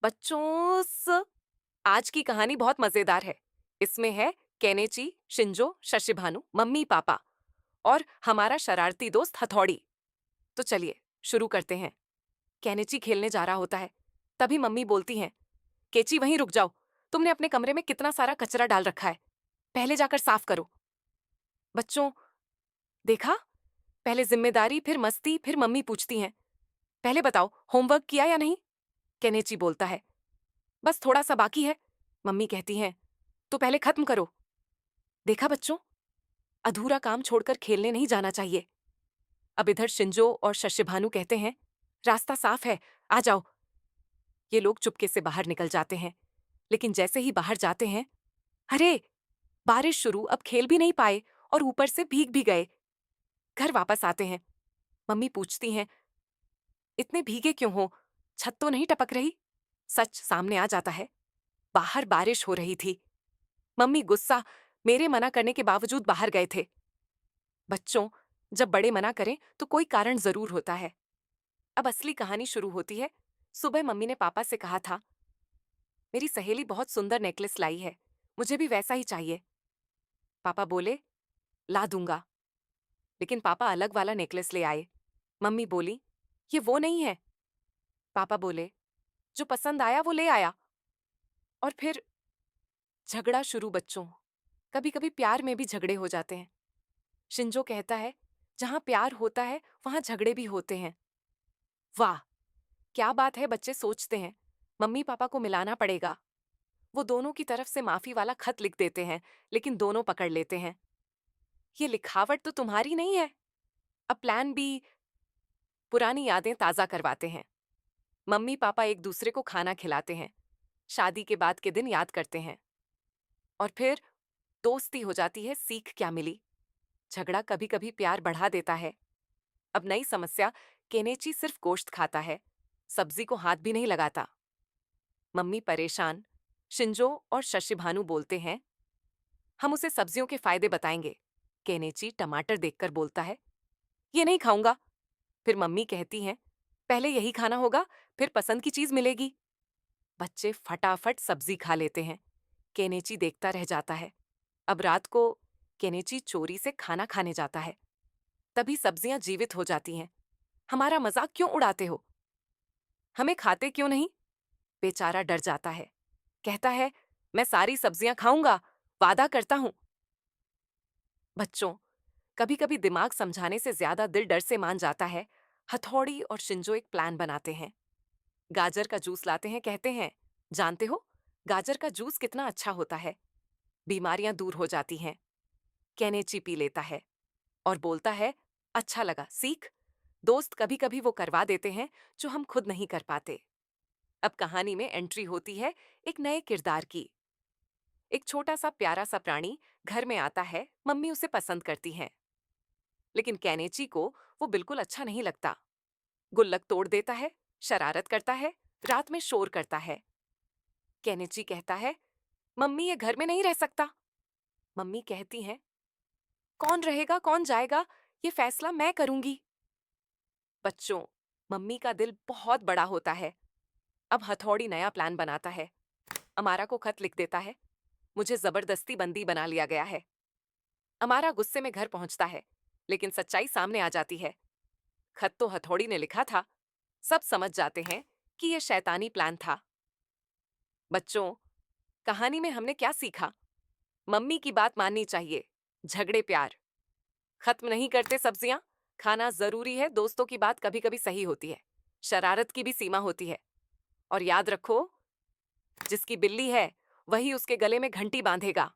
बच्चों आज की कहानी बहुत मजेदार है। इसमें है केनेची, शिंजो, शशिभानु, मम्मी पापा और हमारा शरारती दोस्त हथौड़ी। तो चलिए शुरू करते हैं। केनेची खेलने जा रहा होता है, तभी मम्मी बोलती हैं, केची वहीं रुक जाओ, तुमने अपने कमरे में कितना सारा कचरा डाल रखा है, पहले जाकर साफ करो। बच्चों, देखा, पहले जिम्मेदारी फिर मस्ती फिर मम्मी पूछती हैं, पहले बताओ होमवर्क किया या नहीं। केनेची बोलता है, बस थोड़ा सा बाकी है। मम्मी कहती हैं, तो पहले खत्म करो। देखा बच्चों, अधूरा काम छोड़कर खेलने नहीं जाना चाहिए। अब इधर शिंजो और शशिभानु कहते हैं, रास्ता साफ है, आ जाओ। ये लोग चुपके से बाहर निकल जाते हैं, लेकिन जैसे ही बाहर जाते हैं, अरे, बारिश शुरू, अब खेल भी नहीं पाए और ऊपर से भीग भी गए। घर वापस आते हैं, मम्मी पूछती हैं, इतने भीगे क्यों हो, छत तो नहीं टपक रही। सच सामने आ जाता है, बाहर बारिश हो रही थी। मम्मी गुस्सा, मेरे मना करने के बावजूद बाहर गए थे। बच्चों, जब बड़े मना करें तो कोई कारण जरूर होता है। अब असली कहानी शुरू होती है। सुबह मम्मी ने पापा से कहा था, मेरी सहेली बहुत सुंदर नेकलेस लाई है, मुझे भी वैसा ही चाहिए। पापा बोले, ला दूंगा। लेकिन पापा अलग वाला नेकलेस ले आए। मम्मी बोली, ये वो नहीं है। पापा बोले, जो पसंद आया वो ले आया। और फिर झगड़ा शुरू। बच्चों, कभी कभी प्यार में भी झगड़े हो जाते हैं। शिंजो कहता है, जहां प्यार होता है वहां झगड़े भी होते हैं। वाह, क्या बात है, बच्चे सोचते हैं, मम्मी पापा को मिलाना पड़ेगा। वो दोनों की तरफ से माफी वाला खत लिख देते हैं, लेकिन दोनों पकड़ लेते हैं, ये लिखावट तो तुम्हारी नहीं है। अब प्लान बी, पुरानी यादें ताजा करवाते हैं। मम्मी पापा एक दूसरे को खाना खिलाते हैं, शादी के बाद के दिन याद करते हैं। और फिर दोस्ती हो जाती है। सीख क्या मिली, झगड़ा कभी कभी प्यार बढ़ा देता है। अब नई समस्या, केनेची सिर्फ गोश्त खाता है, सब्जी को हाथ भी नहीं लगाता। मम्मी परेशान। शिंजो और शशिभानु बोलते हैं, हम उसे सब्जियों के फायदे बताएंगे। केनेची टमाटर देखकर बोलता है, ये नहीं खाऊंगा। फिर मम्मी कहती हैं, पहले यही खाना होगा, फिर पसंद की चीज मिलेगी। बच्चे फटाफट सब्जी खा लेते हैं। केनेची देखता रह जाता है। अब रात को केनेची चोरी से खाना खाने जाता है, तभी सब्जियां जीवित हो जाती हैं। हमारा मजाक क्यों उड़ाते हो, हमें खाते क्यों नहीं। बेचारा डर जाता है, कहता है, मैं सारी सब्जियां खाऊंगा, वादा करता हूं। बच्चों, कभी कभी दिमाग समझाने से ज्यादा दिल डर से मान जाता है। हथौड़ी और शिंजो एक प्लान बनाते हैं। गाजर का जूस लाते हैं, कहते हैं, जानते हो, गाजर का जूस कितना अच्छा होता है, बीमारियां दूर हो जाती हैं। केनेची पी लेता है और बोलता है, अच्छा लगा, सीख। दोस्त कभी कभी वो करवा देते हैं जो हम खुद नहीं कर पाते। अब कहानी में एंट्री होती है एक नए किरदार की। एक छोटा सा प्यारा सा प्राणी घर में आता है, मम्मी उसे पसंद करती हैं। लेकिन केनेची को वो बिल्कुल अच्छा नहीं लगता। गुल्लक तोड़ देता है, शरारत करता है, रात में शोर करता है। केनेची कहता है, मम्मी ये घर में नहीं रह सकता। मम्मी कहती हैं, कौन रहेगा कौन जाएगा, ये फैसला मैं करूंगी। बच्चों, मम्मी का दिल बहुत बड़ा होता है। अब हथौड़ी नया प्लान बनाता है। अमारा को खत लिख देता है, मुझे जबरदस्ती बंदी बना लिया गया है। अमारा गुस्से में घर पहुंचता है, लेकिन सच्चाई सामने आ जाती है। खत तो हथौड़ी ने लिखा था। सब समझ जाते हैं कि यह शैतानी प्लान था। बच्चों, कहानी में हमने क्या सीखा, मम्मी की बात माननी चाहिए, झगड़े प्यार खत्म नहीं करते सब्जियां। खाना जरूरी है, दोस्तों की बात कभी कभी सही होती है, शरारत की भी सीमा होती है। और याद रखो, जिसकी बिल्ली है वही उसके गले में घंटी बांधेगा।